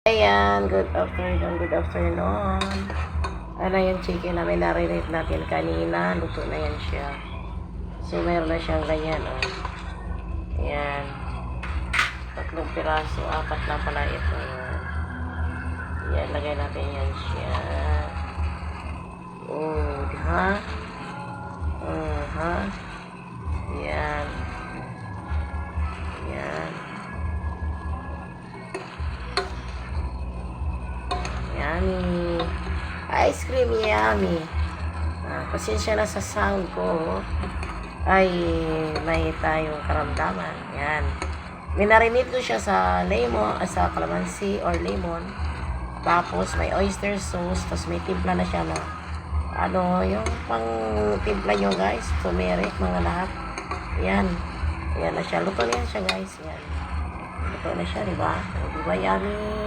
Ayan, good afternoon. Ano yung chicken namin, narinig natin kanina, luto na yan siya. So, meron na siyang ganyan, oh. Ayan. 3 piraso, 4 na pala ito. Ayan, lagay natin yan siya. Oh, di ha? Ayan. Ayan. Yummy. Ice cream yummy. Pasensya na sa sound ko. Ay, may tayong karamdaman. Yan. Minarinate ko siya sa lemon, sa calamansi or lemon. Tapos may oyster sauce. Tapos may timpla na siya na yung pang timpla nyo guys. Turmeric, mga lahat. Yan. Yan na siya. Luto na yan siya guys. Yan. Luto na siya, diba? Diba yummy?